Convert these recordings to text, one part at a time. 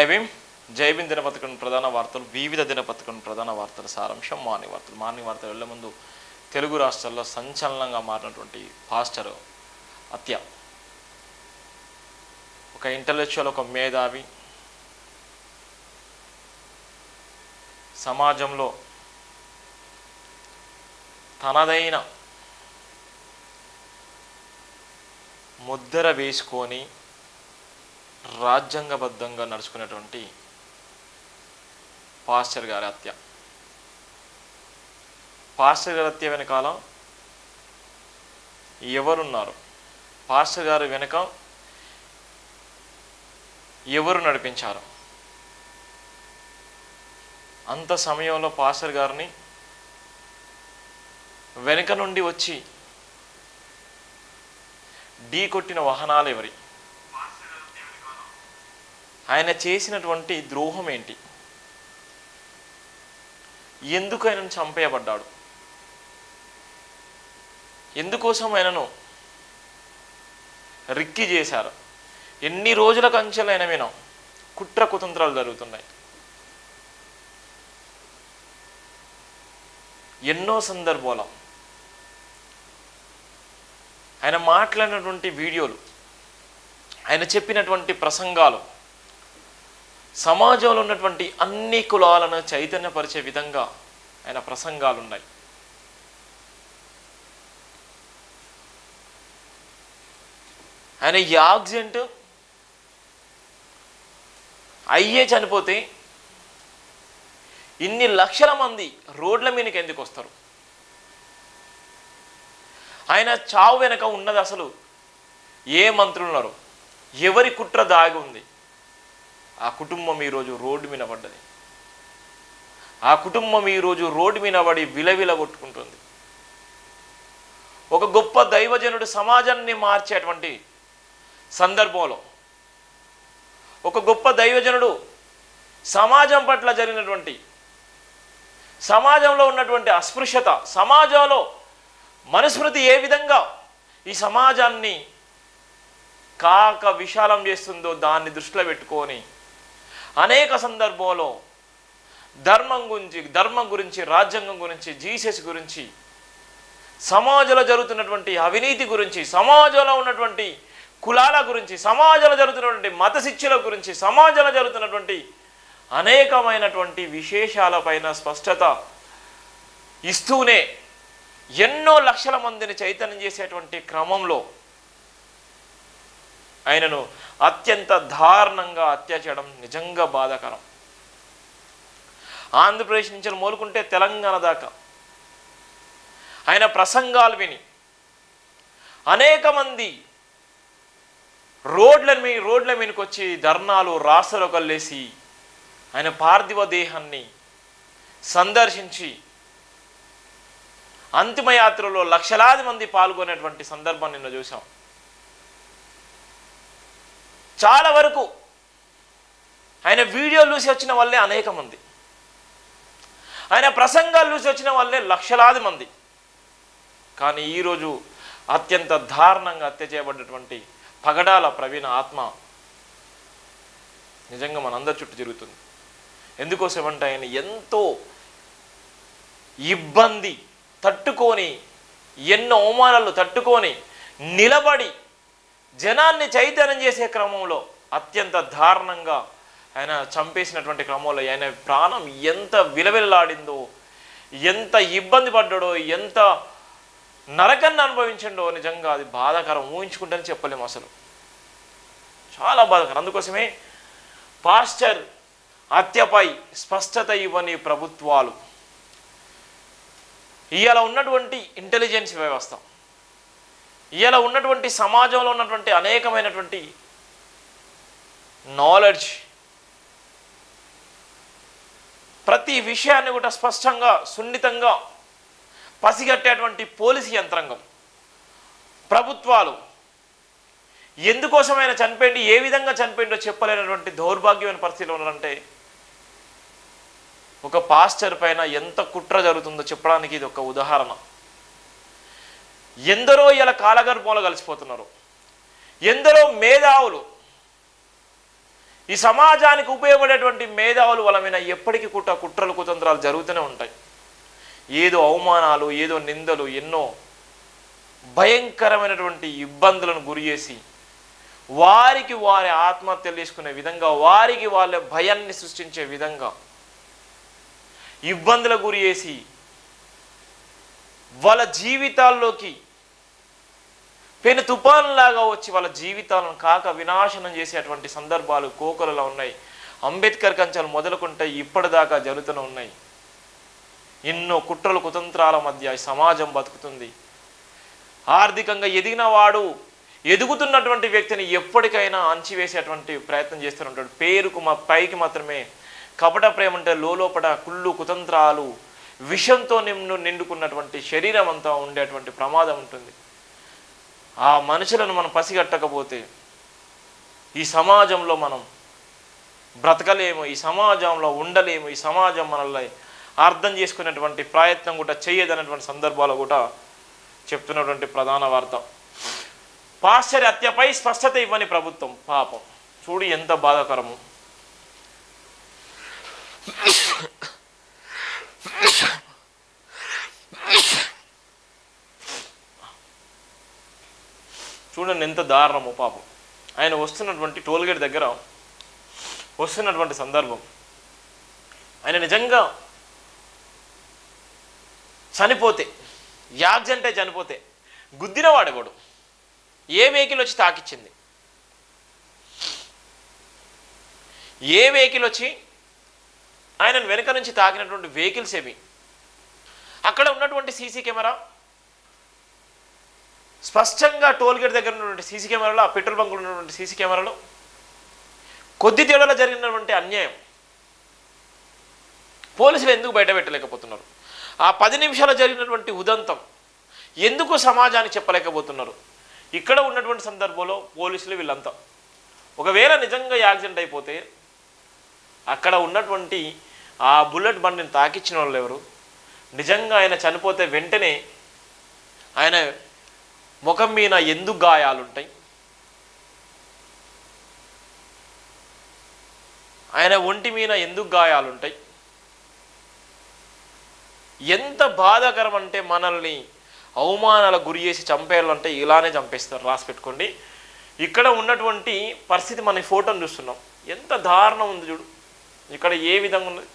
జై భీమ్ దినపత్రికను ప్రధాన వార్తలు, వివిధ దినపత్రికను ప్రధాన వార్తల సారాంశం మార్నింగ్ వార్తలు వెళ్లే ముందు తెలుగు రాష్ట్రాల్లో సంచలనంగా మారినటువంటి పాస్టర్ హత్య. ఒక ఇంటలెక్చువల్, ఒక మేధావి, సమాజంలో తనదైన ముద్ర వేసుకొని రాజ్యాంగబద్ధంగా నడుచుకునేటువంటి పాస్టర్ గారి హత్య. పాస్టర్ గారి హత్య వెనకాల ఎవరున్నారు? పాస్టర్ గారి వెనక ఎవరు నడిపించారు? అంత సమయంలో పాస్టర్ గారిని వెనక నుండి వచ్చి ఢీ కొట్టిన వాహనాలు ఎవరి? ఆయన చేసినటువంటి ద్రోహం ఏంటి? ఎందుకు ఆయనను చంపేయబడ్డాడు? ఎందుకోసం ఆయనను రిక్కి చేశారు? ఎన్ని రోజుల కంచెలు ఆయన మీద కుట్ర కుతంత్రాలు జరుగుతున్నాయి. ఎన్నో సందర్భాలు ఆయన మాట్లాడినటువంటి వీడియోలు, ఆయన చెప్పినటువంటి ప్రసంగాలు సమాజంలో ఉన్నటువంటి అన్ని కులాలను చైతన్యపరిచే విధంగా ఆయన ప్రసంగాలు ఉన్నాయి. ఆయన యాక్సిడెంట్ అయ్యే చనిపోతే ఇన్ని లక్షల మంది రోడ్ల మీదకి ఎందుకు వస్తారు? ఆయన చావు వెనక ఉన్నది అసలు ఏ మంత్రులు ఉన్నారు? ఎవరి కుట్ర దాగి ఉంది? ఆ కుటుంబం ఈరోజు రోడ్డు మీద పడ్డది. ఆ కుటుంబం ఈరోజు రోడ్డు మీద పడి విలవిల కొట్టుకుంటుంది. ఒక గొప్ప దైవజనుడు సమాజాన్ని మార్చేటువంటి సందర్భంలో, ఒక గొప్ప దైవజనుడు సమాజం పట్ల జరిగినటువంటి, సమాజంలో ఉన్నటువంటి అస్పృశ్యత, సమాజంలో మనుస్మృతి ఏ విధంగా ఈ సమాజాన్ని కాక విశాలం చేస్తుందో దాన్ని దృష్టిలో పెట్టుకొని అనేక సందర్భంలో ధర్మం గురించి, రాజ్యాంగం గురించి, జీసస్ గురించి, సమాజంలో జరుగుతున్నటువంటి అవినీతి గురించి, సమాజంలో ఉన్నటువంటి కులాల గురించి, సమాజంలో జరుగుతున్నటువంటి మత శిక్షల గురించి, సమాజంలో జరుగుతున్నటువంటి అనేకమైనటువంటి విశేషాలపైన స్పష్టత ఇస్తూనే ఎన్నో లక్షల మందిని చైతన్యం చేసేటువంటి క్రమంలో ఆయనను అత్యంత దారుణంగా హత్య చేయడం నిజంగా బాధాకరం. ఆంధ్రప్రదేశ్ నుంచి మొదలుకుంటే తెలంగాణ దాకా ఆయన ప్రసంగాలు విని అనేక మంది రోడ్ల మీదకి వచ్చి ధర్నాలు, రాస్తారోకలేసి ఆయన పార్థివ దేహాన్ని సందర్శించి అంతిమయాత్రలో లక్షలాది మంది పాల్గొనేటువంటి సందర్భాన్ని నిన్న చూసాం. చాలా వరకు ఆయన వీడియోలు చూసి వచ్చిన వాళ్ళే అనేక మంది, ఆయన ప్రసంగాలు చూసి వచ్చిన వాళ్ళే లక్షలాది మంది. కానీ ఈరోజు అత్యంత దారుణంగా హత్య చేయబడ్డటువంటి పగడాల ప్రవీణ ఆత్మ నిజంగా మనందరి చుట్టూ జరుగుతుంది. ఎందుకోసమంటే ఆయన ఎంతో ఇబ్బంది తట్టుకొని, ఎన్నో అవమానాలు తట్టుకొని నిలబడి జనాన్ని చైతన్యం చేసే క్రమంలో అత్యంత దారుణంగా ఆయన చంపేసినటువంటి క్రమంలో ఆయన ప్రాణం ఎంత విలవిల్లాడిందో, ఎంత ఇబ్బంది పడ్డాడో, ఎంత నరకాన్ని అనుభవించిండో నిజంగా అది బాధాకరం. ఊహించుకుంటేనే చెప్పలేము అసలు. చాలా బాధాకరం. అందుకోసమే పాస్టర్ హత్యపై స్పష్టత ఇవ్వని ప్రభుత్వాలు, ఇవాళ ఉన్నటువంటి ఇంటెలిజెన్స్ వ్యవస్థ, ఇవాళ ఉన్నటువంటి సమాజంలో ఉన్నటువంటి అనేకమైనటువంటి నాలెడ్జ్, ప్రతి విషయాన్ని కూడా స్పష్టంగా, సున్నితంగా పసిగట్టేటువంటి పోలీసు యంత్రాంగం, ప్రభుత్వాలు ఎందుకోసమైనా చనిపోయింది, ఏ విధంగా చనిపోయిందో చెప్పలేనటువంటి దౌర్భాగ్యమైన పరిస్థితిలో ఉన్నారంటే ఒక పాస్టర్ పైన ఎంత కుట్ర జరుగుతుందో చెప్పడానికి ఇది ఒక ఉదాహరణ. ఎందరో ఇలా కాలగర్భంలో కలిసిపోతున్నారు. ఎందరో మేధావులు ఈ సమాజానికి ఉపయోగపడేటువంటి మేధావులు వాళ్ళ మీద ఎప్పటికీ కుట్రలు కుతంత్రాలు జరుగుతూనే ఉంటాయి. ఏదో అవమానాలు, ఏదో నిందలు, ఎన్నో భయంకరమైనటువంటి ఇబ్బందులను గురి చేసి వారికి వారి ఆత్మహత్యలు చేసుకునే విధంగా, వారికి వాళ్ళ భయాన్ని సృష్టించే విధంగా ఇబ్బందులకు గురి చేసి వాళ్ళ జీవితాల్లోకి పెను తుఫాన్లాగా వచ్చి వాళ్ళ జీవితాలను కాక వినాశనం చేసేటువంటి సందర్భాలు కోకొలలో ఉన్నాయి. అంబేద్కర్ కంచెలు మొదలుకుంటే ఇప్పటిదాకా జరుగుతూనే ఉన్నాయి. ఎన్నో కుట్రలు కుతంత్రాల మధ్య సమాజం బతుకుతుంది. ఆర్థికంగా ఎదిగిన వాడు ఎదుగుతున్నటువంటి వ్యక్తిని ఎప్పటికైనా అంచివేసేటువంటి ప్రయత్నం చేస్తూ ఉంటాడు. పేరుకు పైకి మాత్రమే కపట ప్రేమ అంటే లోపల కుళ్ళు కుతంత్రాలు విషంతో నిండుకున్నటువంటి శరీరం అంతా ఉండేటువంటి ప్రమాదం ఉంటుంది. ఆ మనుషులను మనం పసిగట్టకపోతే ఈ సమాజంలో మనం బ్రతకలేము, ఈ సమాజంలో ఉండలేము, ఈ సమాజం మనల్ని అర్థం చేసుకునేటువంటి ప్రయత్నం కూడా చేయదనేటువంటి సందర్భాలు కూడా చెప్తున్నటువంటి ప్రధాన వార్త. పాశ్చర్య హత్యపై స్పష్టత ఇవ్వని ప్రభుత్వం. పాపం చూడు ఎంత బాధాకరము. చూడండి ఎంత దారుణము పాపం. ఆయన వస్తున్నటువంటి టోల్గేట్ దగ్గర వస్తున్నటువంటి సందర్భం, ఆయన నిజంగా చనిపోతే, యాక్సిడెంట్ అయి చనిపోతే గుద్దినవాడెవడు? ఏ వెహికల్ వచ్చి తాకిచ్చింది? ఏ వెహికల్ వచ్చి ఆయన వెనుక నుంచి తాకినటువంటి వెహికల్స్ ఏవి? అక్కడ ఉన్నటువంటి సీసీ కెమెరా స్పష్టంగా టోల్గేట్ దగ్గర ఉన్నటువంటి సీసీ కెమెరాలో, ఆ పెట్రోల్ బంకులో ఉన్నటువంటి సీసీ కెమెరాలో కొద్ది తేడాలో జరిగినటువంటి అన్యాయం పోలీసులు ఎందుకు బయట పెట్టలేకపోతున్నారు? ఆ 10 నిమిషాలు జరిగినటువంటి ఉదంతం ఎందుకు సమాజానికి చెప్పలేకపోతున్నారు? ఇక్కడ ఉన్నటువంటి సందర్భంలో పోలీసులు వీళ్ళంతా ఒకవేళ నిజంగా యాక్సిడెంట్ అయిపోతే అక్కడ ఉన్నటువంటి ఆ బుల్లెట్ బండిని తాకిచ్చిన వాళ్ళు ఎవరు? నిజంగా ఆయన చనిపోతే వెంటనే ఆయన ముఖం మీద ఎందుకు గాయాలుంటాయి? ఆయన ఒంటి మీద ఎందుకు గాయాలుంటాయి? ఎంత బాధాకరం అంటే మనల్ని అవమానాలకు గురి చేసి చంపేయాలంటే ఇలానే చంపేస్తారు. రాసి పెట్టుకోండి. ఇక్కడ ఉన్నటువంటి పరిస్థితి మన ఫోటోను చూస్తున్నాం, ఎంత దారుణం ఉంది చూడు. ఇక్కడ ఏ విధంగా ఉన్నది?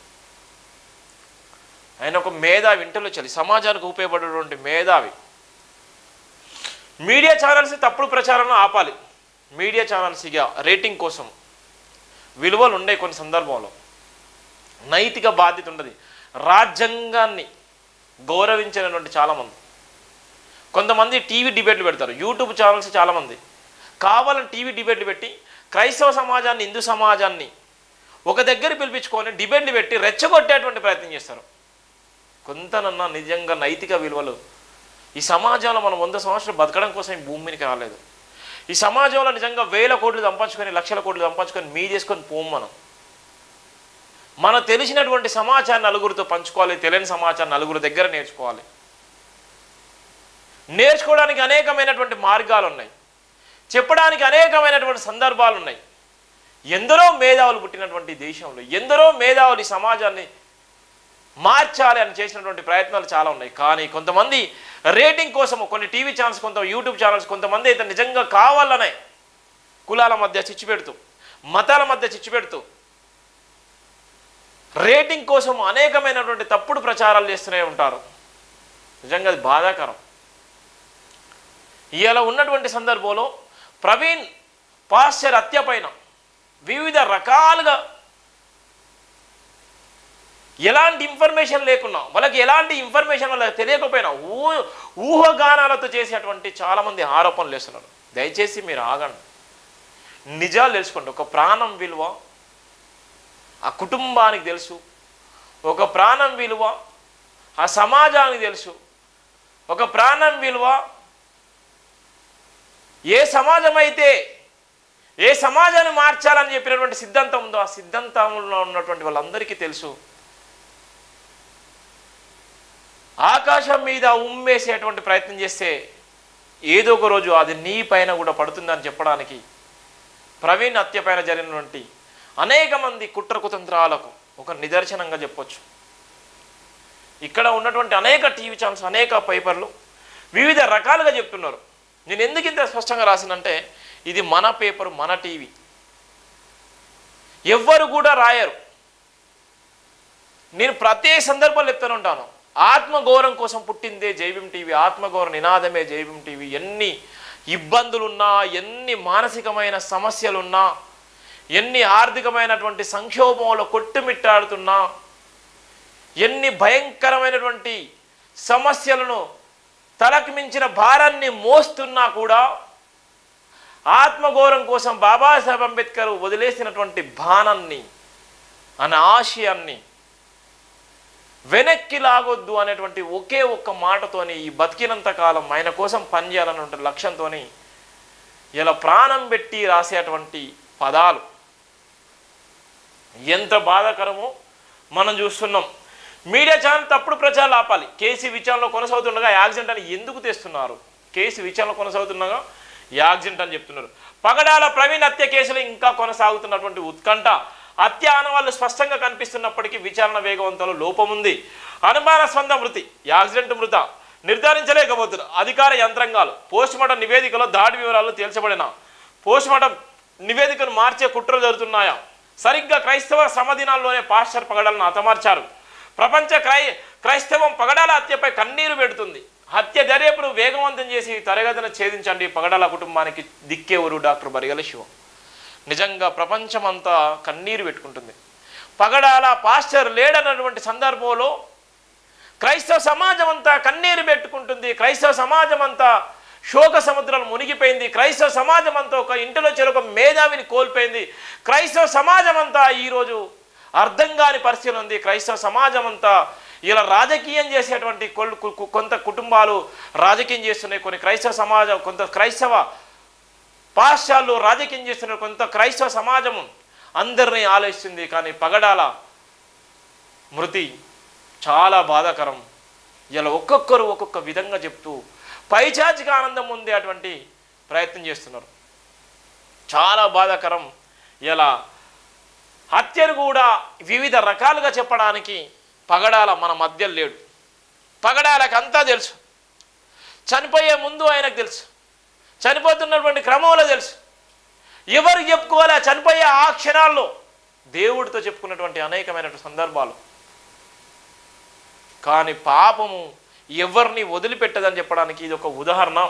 ఆయన ఒక మేధావి, ఇంటర్లో చలి సమాజానికి ఉపయోగపడేటువంటి మేధావి. మీడియా ఛానల్స్ తప్పుడు ప్రచారాలను ఆపాలి. మీడియా ఛానల్స్ ఇక రేటింగ్ కోసం విలువలు ఉండే కొన్ని సందర్భంలో నైతిక బాధ్యత ఉండదు. రాజ్యాంగాన్ని గౌరవించినటువంటి చాలామంది, కొంతమంది టీవీ డిబేట్లు పెడతారు. యూట్యూబ్ ఛానల్స్ చాలామంది కావాలని టీవీ డిబేట్లు పెట్టి క్రైస్తవ సమాజాన్ని, హిందూ సమాజాన్ని ఒక దగ్గర పిలిపించుకొని డిబేట్లు పెట్టి రెచ్చగొట్టేటువంటి ప్రయత్నం చేస్తారు. కొంతనన్నా నిజంగా నైతిక విలువలు ఈ సమాజంలో మనం 100 సంవత్సరాలు బతకడం కోసం ఈ భూమికి రాలేదు. ఈ సమాజంలో నిజంగా 1000 కోట్లు సంపాదించుకొని, లక్షల కోట్లు సంపాదించుకొని మీ చేసుకొని పోము. మనం తెలిసినటువంటి సమాచారం నలుగురితో పంచుకోవాలి, తెలియని సమాచారం నలుగురి దగ్గర నేర్చుకోవాలి. నేర్చుకోవడానికి అనేకమైనటువంటి మార్గాలు ఉన్నాయి, చెప్పడానికి అనేకమైనటువంటి సందర్భాలు ఉన్నాయి. ఎందరో మేధావులు పుట్టినటువంటి దేశంలో ఎందరో మేధావులు ఈ సమాజాన్ని మార్చాలి అని చేసినటువంటి ప్రయత్నాలు చాలా ఉన్నాయి. కానీ కొంతమంది రేటింగ్ కోసము కొన్ని టీవీ ఛానల్స్, కొంత యూట్యూబ్ ఛానల్స్, కొంతమంది అయితే నిజంగా కావాలనే కులాల మధ్య చిచ్చు పెడుతూ, మతాల మధ్య చిచ్చు పెడుతూ రేటింగ్ కోసం అనేకమైనటువంటి తప్పుడు ప్రచారాలు చేస్తూనే ఉంటారు. నిజంగా అది బాధాకరం. ఇలా ఉన్నటువంటి సందర్భంలో ప్రవీణ్ పాశ్చర్ హత్య పైన వివిధ రకాలుగా ఎలాంటి ఇన్ఫర్మేషన్ లేకున్నా, వాళ్ళకి ఎలాంటి ఇన్ఫర్మేషన్ వాళ్ళకి తెలియకపోయినా ఊహాగానాలతో చేసేటువంటి చాలామంది ఆరోపణలు వేస్తున్నారు. దయచేసి మీరు ఆగండి, నిజాలు తెలుసుకోండి. ఒక ప్రాణం విలువ ఆ కుటుంబానికి తెలుసు, ఒక ప్రాణం విలువ ఆ సమాజానికి తెలుసు, ఒక ప్రాణం విలువ ఏ సమాజం అయితే ఏ సమాజాన్ని మార్చాలని చెప్పినటువంటి సిద్ధాంతం ఉందో ఆ సిద్ధాంతంలో ఉన్నటువంటి వాళ్ళందరికీ తెలుసు. ఆకాశం మీద ఉమ్మేసేటువంటి ప్రయత్నం చేస్తే ఏదో ఒక రోజు అది నీ పైన కూడా పడుతుందని చెప్పడానికి ప్రవీణ్ హత్య పైన జరిగినటువంటి అనేక మంది కుట్ర కుతంత్రాలకు ఒక నిదర్శనంగా చెప్పొచ్చు. ఇక్కడ ఉన్నటువంటి అనేక టీవీ ఛానల్స్, అనేక పేపర్లు వివిధ రకాలుగా చెప్తున్నారు. నేను ఎందుకు ఇంత స్పష్టంగా రాసినంటే, ఇది మన పేపర్, మన టీవీ. ఎవ్వరు కూడా రాయరు. నేను ప్రతి సందర్భంలో చెప్తూనే ఉంటాను, ఆత్మగౌరవం కోసం పుట్టిందే జైభీం టీవీ, ఆత్మగౌరవ నినాదమే జైభీం టీవీ. ఎన్ని ఇబ్బందులున్నా, ఎన్ని మానసికమైన సమస్యలున్నా, ఎన్ని ఆర్థికమైనటువంటి సంక్షోభంలో కొట్టుమిట్టాడుతున్నా, ఎన్ని భయంకరమైనటువంటి సమస్యలను తలకు మించిన భారాన్ని మోస్తున్నా కూడా ఆత్మగౌరవం కోసం బాబాసాహెబ్ అంబేద్కర్ వదిలేసినటువంటి బాణాన్ని, అనే ఆశయాన్ని వెనక్కి లాగొద్దు అనేటువంటి ఒకే ఒక్క మాటతోని ఈ బతికినంత కాలం ఆయన కోసం పనిచేయాలన్నటువంటి లక్ష్యంతో ఇలా ప్రాణం పెట్టి రాసేటువంటి పదాలు ఎంత బాధాకరమో మనం చూస్తున్నాం. మీడియా ఛానల్ తప్పుడు ప్రచారాలు ఆపాలి. కేసు విచారణలో కొనసాగుతుండగా యాక్సిడెంట్ అని ఎందుకు తెస్తున్నారు? కేసు విచారణ కొనసాగుతుండగా యాక్సిడెంట్ అని చెప్తున్నారు. పగడాల ప్రవీణ్ హత్య కేసులో ఇంకా కొనసాగుతున్నటువంటి ఉత్కంఠ, హత్య ఆనవాళ్లు స్పష్టంగా కనిపిస్తున్నప్పటికీ విచారణ వేగవంతంలో లోపం ఉంది. అనుమానాస్పద మృతి, యాక్సిడెంట్ మృత నిర్ధారించలేకపోతున్నారు అధికార యంత్రాంగాలు. పోస్టుమార్టం నివేదికలో దాడి వివరాలు తేల్చబడిన పోస్టుమార్టం నివేదికను మార్చే కుట్రలు జరుగుతున్నాయా? సరిగ్గా క్రైస్తవ శ్రమదినాల్లోనే పాస్టర్ పగడాలను హతమార్చారు. ప్రపంచ క్రైస్తవం పగడాల హత్యపై కన్నీరు పెడుతుంది. హత్య దర్యాప్తును వేగవంతం చేసి తరగతిన ఛేదించండి. పగడాల కుటుంబానికి దిక్కేవరు? డాక్టర్ బరిగల శివ. నిజంగా ప్రపంచమంతా కన్నీరు పెట్టుకుంటుంది. పగడాల పాస్టర్ లేడన్నటువంటి సందర్భంలో క్రైస్తవ సమాజం అంతా కన్నీరు పెట్టుకుంటుంది. క్రైస్తవ సమాజం అంతా శోక సముద్రాలు మునిగిపోయింది. క్రైస్తవ సమాజం అంతా ఒక ఇంటిలో చెరొక మేధావిని కోల్పోయింది. క్రైస్తవ సమాజం అంతా ఈరోజు అర్థం కాని పరిస్థితి ఉంది. క్రైస్తవ సమాజం అంతా ఇలా రాజకీయం చేసేటువంటి కొంత కుటుంబాలు రాజకీయం చేస్తున్నాయి. కొన్ని క్రైస్తవ సమాజం, కొంత క్రైస్తవ పాశ్చాలు రాజకీయం చేస్తున్నారు. కొంత క్రైస్తవ సమాజం అందరినీ ఆలోచిస్తుంది. కానీ పగడాల మృతి చాలా బాధాకరం. ఇలా ఒక్కొక్కరు ఒక్కొక్క విధంగా చెప్తూ పైచాచిక ఆనందం పొందే అటువంటి ప్రయత్నం చేస్తున్నారు. చాలా బాధాకరం. ఇలా హత్యను కూడా వివిధ రకాలుగా చెప్పడానికి పగడాల మన మధ్య లేడు. పగడాలకు అంతా తెలుసు. చనిపోయే ముందు ఆయనకు తెలుసు, చనిపోతున్నటువంటి క్రమంలో తెలుసు. ఎవరు చెప్పుకోవాలి? చనిపోయే ఆ క్షణాల్లో దేవుడితో చెప్పుకున్నటువంటి అనేకమైనటువంటి సందర్భాలు. కానీ పాపము ఎవరిని వదిలిపెట్టదని చెప్పడానికి ఇది ఒక ఉదాహరణ.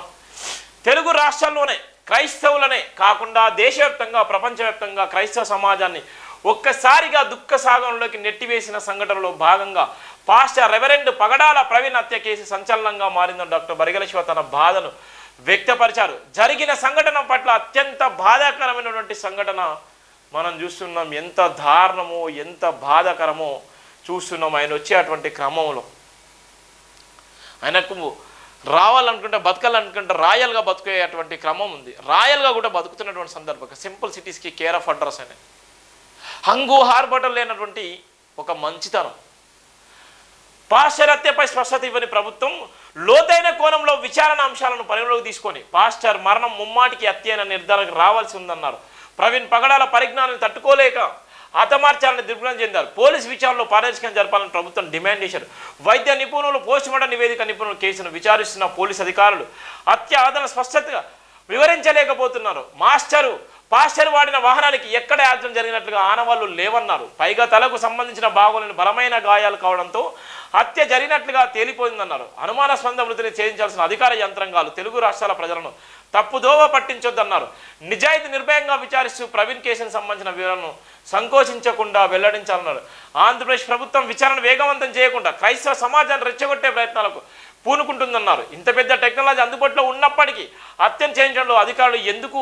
తెలుగు రాష్ట్రాల్లోనే క్రైస్తవులనే కాకుండా దేశవ్యాప్తంగా, ప్రపంచవ్యాప్తంగా క్రైస్తవ సమాజాన్ని ఒక్కసారిగా దుఃఖ సాగరంలోకి నెట్టివేసిన సంఘటనలో భాగంగా పాస్టర్ రెవరెండ్ పగడాల ప్రవీణ్ హత్య కేసు సంచలనంగా మారిందని డాక్టర్ బరిగల శివ తన బాధను వ్యక్తపరిచారు. జరిగిన సంఘటన పట్ల అత్యంత బాధాకరమైనటువంటి సంఘటన మనం చూస్తున్నాం. ఎంత దారుణమో, ఎంత బాధాకరమో చూస్తున్నాం. ఆయన వచ్చేటువంటి క్రమంలో ఆయనకు రావాలనుకుంటే, బతకాలనుకుంటే రాయల్గా బతుకేటువంటి క్రమం ఉంది. రాయల్గా కూడా బతుకుతున్నటువంటి సందర్భంగా సింపుల్ సిటీస్కి కేర్ ఆఫ్ అడ్రస్ అనే హంగు హార్బటం లేనటువంటి ఒక మంచితనం. పాస్టర్ హత్యపై స్పష్టత ఇవ్వని ప్రభుత్వం లోతైన కోణంలో విచారణ అంశాలను పరిగణలోకి తీసుకొని పాస్టర్ మరణం ముమ్మాటికి హత్య అయిన నిర్ధారణకు రావాల్సి ఉందన్నారు. ప్రవీణ్ పగడాల పరిజ్ఞానాన్ని తట్టుకోలేక హతమార్చాలని దిగ్భ్రమం చెందారు. పోలీసు విచారణలో పారదర్శకంగా జరపాలని ప్రభుత్వం డిమాండ్ చేశారు. వైద్య నిపుణులు, పోస్టుమార్టం నివేదిక నిపుణులు కేసును విచారిస్తున్న పోలీసు అధికారులు హత్య ఆధార స్పష్టతగా వివరించలేకపోతున్నారు. పాస్టర్ వాడిన వాహనానికి ఎక్కడ యాక్సిడెంట్ జరిగినట్లుగా ఆనవాళ్లు లేవన్నారు. పైగా తలకు సంబంధించిన భాగోలను బలమైన గాయాలు కావడంతో హత్య జరిగినట్లుగా తేలిపోయిందన్నారు. అనుమానాస్పద మృతిని ఛేదించాల్సిన అధికార యంత్రాంగాలు తెలుగు రాష్ట్రాల ప్రజలను తప్పుదోవ పట్టించొద్దన్నారు. నిజాయితీ నిర్భయంగా విచారిస్తూ ప్రవీణ్ కేసుకు సంబంధించిన వివరాలను సంకోచించకుండా వెల్లడించాలన్నారు. ఆంధ్రప్రదేశ్ ప్రభుత్వం విచారణ వేగవంతం చేయకుండా క్రైస్తవ సమాజాన్ని రెచ్చగొట్టే ప్రయత్నాలకు పూనుకుంటుందన్నారు. ఇంత పెద్ద టెక్నాలజీ అందుబాటులో ఉన్నప్పటికీ హత్యను చేయించడంలో అధికారులు ఎందుకు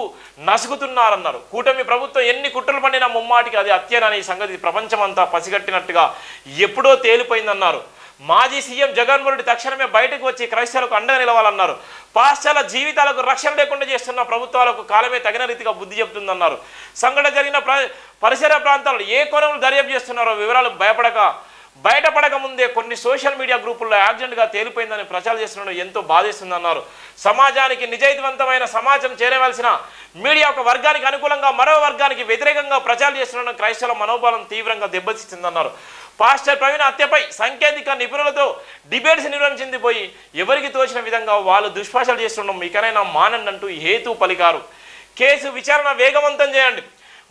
నసుగుతున్నారన్నారు. కూటమి ప్రభుత్వం ఎన్ని కుట్రలు పండినా ముమ్మాటికి అది హత్యనని సంగతి ప్రపంచమంతా పసిగట్టినట్టుగా ఎప్పుడో తేలిపోయిందన్నారు. మాజీ సీఎం జగన్మోహన్ రెడ్డి తక్షణమే బయటకు వచ్చి క్రైస్తవులకు అండగా నిలవాలన్నారు. పాస్టర్ల జీవితాలకు రక్షణ లేకుండా చేస్తున్న ప్రభుత్వాలకు కాలమే తగిన రీతిగా బుద్ధి చెబుతుందన్నారు. సంఘటన జరిగిన పరిసర ప్రాంతాల్లో ఏ కోణంలో దర్యాప్తు చేస్తున్నారో వివరాలు భయపడక బయటపడక ముందే కొన్ని సోషల్ మీడియా గ్రూపుల్లో యాక్సిడెంట్గా తేలిపోయిందని ప్రచారం చేస్తుండడం ఎంతో బాధిస్తుందన్నారు. సమాజానికి నిజాయితీవంతమైన సమాజం చేరవలసిన మీడియా ఒక వర్గానికి అనుకూలంగా మరో వర్గానికి వ్యతిరేకంగా ప్రచారం చేస్తుండడం క్రైస్తవుల మనోబలం తీవ్రంగా దెబ్బతీస్తుందన్నారు. పాస్టర్ ప్రవీణ్ హత్యపై సాంకేతిక నిపుణులతో డిబేట్స్ నిర్వహించింది పోయి ఎవరికి తోచిన విధంగా వాళ్ళు దుష్పాషలు చేస్తుండడం ఇకనైనా మానండి అంటూ హేతు పలికారు. కేసు విచారణ వేగవంతం చేయండి.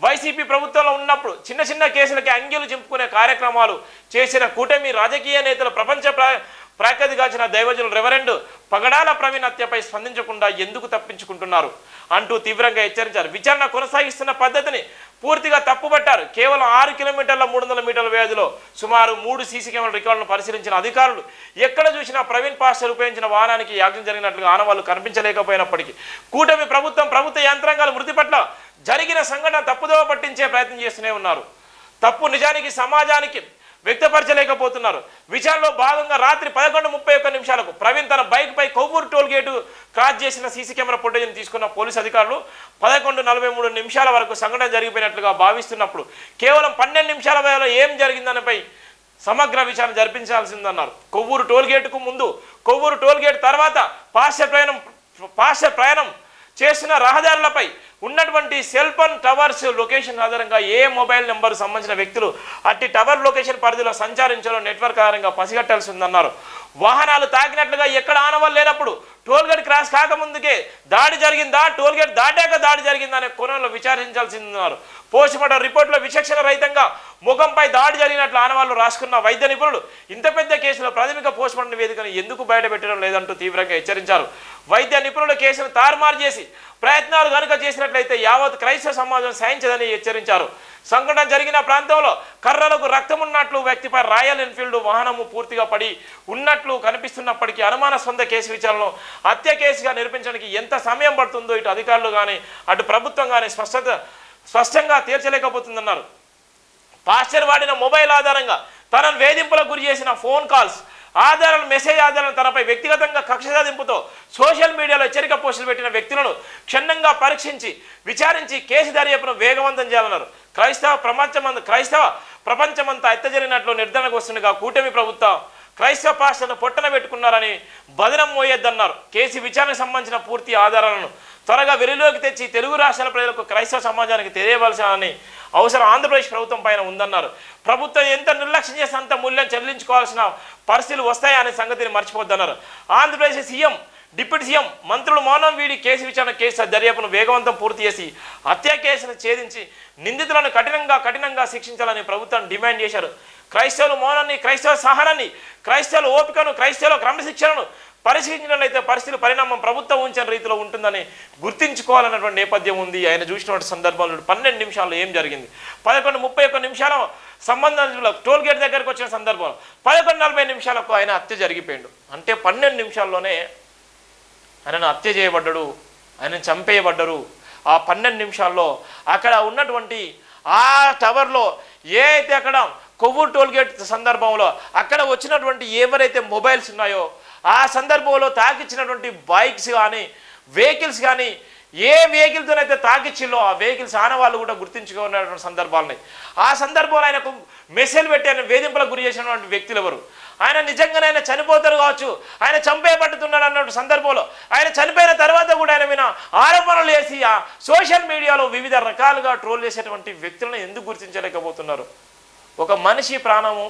వైసీపీ ప్రభుత్వంలో ఉన్నప్పుడు చిన్న చిన్న కేసులకి అంగీలు చింపుకునే కార్యక్రమాలు చేసిన కూటమి రాజకీయ నేతలు ప్రపంచ ప్రాఖ్యాతిగాంచిన దైవజనులు రెవరెండ్ పగడాల ప్రవీణ్ హత్యపై స్పందించకుండా ఎందుకు తప్పించుకుంటున్నారు అంటూ తీవ్రంగా హెచ్చరించారు. విచారణ కొనసాగిస్తున్న పద్ధతిని పూర్తిగా తప్పుపట్టారు. కేవలం 6 కిలోమీటర్ల 300 మీటర్ల వ్యవధిలో సుమారు 3 సీసీ కెమెరా రికార్డులను పరిశీలించిన అధికారులు ఎక్కడ చూసినా ప్రవీణ్ పాస్టర్ ఉపయోగించిన వాహనానికి యాక్సిడెంట్ జరిగినట్లుగా ఆనవాళ్లు కనిపించలేకపోయినప్పటికీ కూటమి ప్రభుత్వ యంత్రాంగాల మృతి పట్ల జరిగిన సంఘటన తప్పుదోవ పట్టించే ప్రయత్నం చేస్తూనే ఉన్నారు. తప్పు నిజానికి సమాజానికి వ్యక్తపరచలేకపోతున్నారు. విచారణలో భాగంగా రాత్రి 11:31 ప్రవీణ్ తన బైక్పై కొవ్వూరు టోల్ గేటు క్రాస్ చేసిన సీసీ కెమెరా ఫుటేజ్ని తీసుకున్న పోలీసు అధికారులు 11:43 వరకు సంఘటన జరిగిపోయినట్లుగా భావిస్తున్నప్పుడు కేవలం 12 నిమిషాల వ్యవధిలో ఏం జరిగిందనిపై సమగ్ర విచారణ జరిపించాల్సిందన్నారు. కొవ్వూరు టోల్ గేటుకు ముందు, కొవ్వూరు టోల్ గేట్ తర్వాత పాస్టర్ ప్రయాణం చేసిన రహదారులపై ఉన్నటువంటి సెల్ ఫోన్ టవర్స్ లొకేషన్ ఆధారంగా ఏ మొబైల్ నెంబర్ సంబంధించిన వ్యక్తులు అట్టి టవర్ లొకేషన్ పరిధిలో సంచారించాలో నెట్వర్క్ ఆధారంగా పసిగట్టాల్సి ఉందన్నారు. వాహనాలు తాకినట్లుగా ఎక్కడ ఆనవాళ్ళు లేనప్పుడు టోల్ గేట్ క్రాస్ కాకముందుకే దాడి జరిగిందా, టోల్ గేట్ దాటాక దాడి జరిగిందా అనే కోణంలో విచారించాల్సిందన్నారు. పోస్టుమార్టం రిపోర్టులో విచక్షణ రహితంగా ముఖంపై దాడి జరిగినట్లు ఆనవాళ్లు రాసుకున్న వైద్య నిపుణులు ఇంత పెద్ద కేసులో ప్రాథమిక పోస్టుమార్టం నివేదికను ఎందుకు బయటపెట్టడం లేదంటూ తీవ్రంగా హెచ్చరించారు. వైద్య నిపుణుల కేసును తారుమారు చేసి ప్రయత్నాలు కనుక చేసినట్లయితే యావత్ క్రైస్తవ సమాజం సహించదని హెచ్చరించారు. సంఘటన జరిగిన ప్రాంతంలో కర్రలకు రక్తం ఉన్నట్లు వ్యక్తిపై రాయల్ ఎన్ఫీల్డ్ వాహనము పూర్తిగా పడి ఉన్నట్లు కనిపిస్తున్నప్పటికీ అనుమానాస్పద కేసు విచారణలో హత్య కేసుగా నిరూపించడానికి ఎంత సమయం పడుతుందో ఇటు అధికారులు కానీ అటు ప్రభుత్వం కానీ స్పష్టంగా తీర్చలేకపోతుందన్నారు. పాస్టర్ వాడిన మొబైల్ ఆధారంగా తనను వేధింపులకు గురి చేసిన ఫోన్ కాల్స్ ఆధారాలు, మెసేజ్ ఆధారాలను తనపై వ్యక్తిగతంగా కక్ష సాధింపుతో సోషల్ మీడియాలో హెచ్చరిక పోస్టులు పెట్టిన వ్యక్తులను క్షుణ్ణంగా పరీక్షించి విచారించి కేసు దర్యాప్తును వేగవంతం చేయాలన్నారు. క్రైస్తవ ప్రపంచమంతా హత్య జరిగినట్లు నిర్ధారణకు వస్తుండగా కూటమి ప్రభుత్వం క్రైస్తవ పాస్టర్ను పొట్టన పెట్టుకున్నారని బదనం మోయొద్దన్నారు. కేసు విచారణకు సంబంధించిన పూర్తి ఆధారాలను త్వరగా వెలుగులోకి తెచ్చి తెలుగు రాష్ట్రాల ప్రజలకు క్రైస్తవ సమాజానికి తెలియవలసిన అవసరం ఆంధ్రప్రదేశ్ ప్రభుత్వం పైన ఉందన్నారు. ప్రభుత్వం ఎంత నిర్లక్ష్యం చేస్తే అంత మూల్యం చెల్లించుకోవాల్సిన పరిస్థితులు వస్తాయనే సంగతిని మర్చిపోద్దన్నారు. ఆంధ్రప్రదేశ్ సీఎం, డిప్యూటీ సీఎం, మంత్రులు మౌనం వీడి కేసు విచారణ కేసు దర్యాప్తును వేగవంతం పూర్తి చేసి హత్య కేసును ఛేదించి నిందితులను కఠినంగా శిక్షించాలని ప్రభుత్వం డిమాండ్ చేశారు. క్రైస్తవులు మౌనాన్ని, క్రైస్తవ సహనాన్ని, క్రైస్తవుల ఓపికను, క్రైస్తవుల క్రమశిక్షణను పరిశీలించినట్లయితే పరిస్థితుల పరిణామం ప్రభుత్వం ఉంచిన రీతిలో ఉంటుందని గుర్తించుకోవాలన్నటువంటి నేపథ్యం ఉంది. ఆయన చూసినటువంటి సందర్భంలో 12 నిమిషాల్లో ఏం జరిగింది, 11:31 సంబంధంలో టోల్ గేట్ దగ్గరకు వచ్చిన సందర్భంలో 11:40 ఆయన హత్య జరిగిపోయాడు. అంటే 12 నిమిషాల్లోనే ఆయనను హత్య చేయబడ్డాడు, ఆయన చంపేయబడ్డరు. ఆ 12 నిమిషాల్లో అక్కడ ఉన్నటువంటి ఆ టవర్లో ఏ అయితే అక్కడ కొవ్వూరు టోల్ గేట్ సందర్భంలో అక్కడ వచ్చినటువంటి ఎవరైతే మొబైల్స్ ఉన్నాయో ఆ సందర్భంలో తాకిచ్చినటువంటి బైక్స్ కానీ వెహికల్స్ కానీ ఏ వెహికల్తోనైతే తాకిచ్చిల్లో ఆ వెహికల్స్ ఆనవాళ్ళు కూడా గుర్తించుకున్నటువంటి సందర్భాలున్నాయి. ఆ సందర్భంలో ఆయనకు మెసేజ్ పెట్టి ఆయన వేధింపులకు గురి చేసినటువంటి వ్యక్తులు ఎవరు, ఆయన నిజంగానే ఆయన చనిపోతారు కావచ్చు, ఆయన చంపేయబడుతున్నాడు అన్నటువంటి సందర్భంలో ఆయన చనిపోయిన తర్వాత కూడా ఆయన మీద ఆరోపణలు వేసి ఆ సోషల్ మీడియాలో వివిధ రకాలుగా ట్రోల్ చేసేటువంటి వ్యక్తులను ఎందుకు గుర్తించలేకపోతున్నారు? ఒక మనిషి ప్రాణము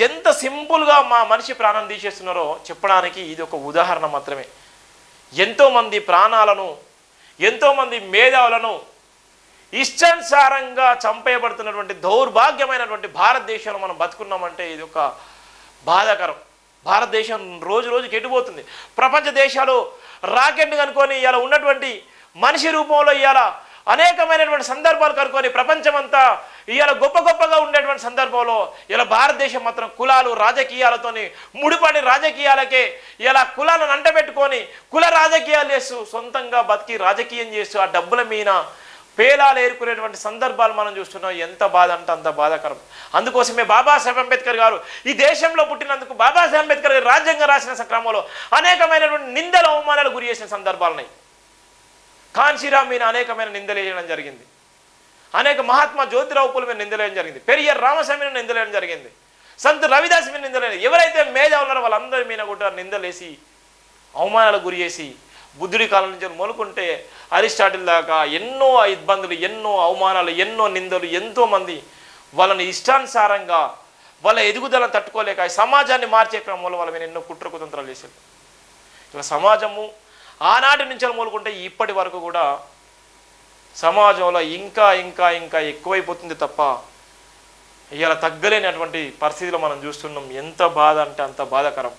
ఎంత సింపుల్గా మా మనిషి ప్రాణం తీసేస్తున్నారో చెప్పడానికి ఇది ఒక ఉదాహరణ మాత్రమే. ఎంతోమంది ప్రాణాలను, ఎంతోమంది మేధావులను ఇష్టానుసారంగా చంపేయబడుతున్నటువంటి దౌర్భాగ్యమైనటువంటి భారతదేశంలో మనం బతుకున్నామంటే ఇది ఒక బాధాకరం. భారతదేశం రోజు రోజుకి ఎటుపోతుంది. ప్రపంచ దేశాలు రాకెట్ కనుకొని ఇలా ఉన్నటువంటి మనిషి రూపంలో ఇవాళ అనేకమైనటువంటి సందర్భాలు కనుకొని ప్రపంచమంతా ఇవాళ గొప్పగా ఉండేటువంటి సందర్భంలో ఇలా భారతదేశం మాత్రం కులాలు రాజకీయాలతోని ముడిపడి రాజకీయాలకే ఇలా కులాలను అంటబెట్టుకొని కుల రాజకీయాలు చేస్తూ సొంతంగా బతికి రాజకీయం చేస్తూ ఆ డబ్బుల మీద పేలాలు ఏరుకునేటువంటి సందర్భాలు మనం చూస్తున్నాం. ఎంత బాధ అంటే అంత బాధాకరం. అందుకోసమే బాబాసాహెబ్ అంబేద్కర్ గారు ఈ దేశంలో పుట్టినందుకు బాబాసాహెబ్ అంబేద్కర్ గారు రాజ్యాంగం రాసిన క్రమంలో అనేకమైనటువంటి నిందలు అవమానాలు గురి చేసిన సందర్భాలున్నాయి. కాన్షీరామ్ మీద అనేకమైన నిందలు వేయడం జరిగింది. అనేక మహాత్మా జ్యోతిరావు పూల మీద నిందలేయడం జరిగింది, పెరియార్ రామస్వామిని నిందలేయడం జరిగింది, సంత్ రవిదాస్ మీద నిందలేదు. ఎవరైతే మేధా ఉన్నారో వాళ్ళందరి మీద కూడా నిందలేసి అవమానాలకు గురి చేసి బుద్ధుడి కాలం నుంచి మొదలుకుంటే అరిస్టాటిల్ దాకా ఎన్నో ఇబ్బందులు, ఎన్నో అవమానాలు, ఎన్నో నిందలు, ఎంతోమంది వాళ్ళని ఇష్టానుసారంగా వాళ్ళ ఎదుగుదలను తట్టుకోలేక సమాజాన్ని మార్చే క్రమంలో వాళ్ళ మీద ఎన్నో కుట్ర కుతంత్రాలు చేశారు. ఇలా సమాజము ఆనాటి నుంచి మొదలుకుంటే ఇప్పటి వరకు కూడా సమాజంలో ఇంకా ఇంకా ఇంకా ఎక్కువైపోతుంది తప్ప ఇలా తగ్గలేనటువంటి పరిస్థితిలో మనం చూస్తున్నాం. ఎంత బాధ అంటే అంత బాధాకరం.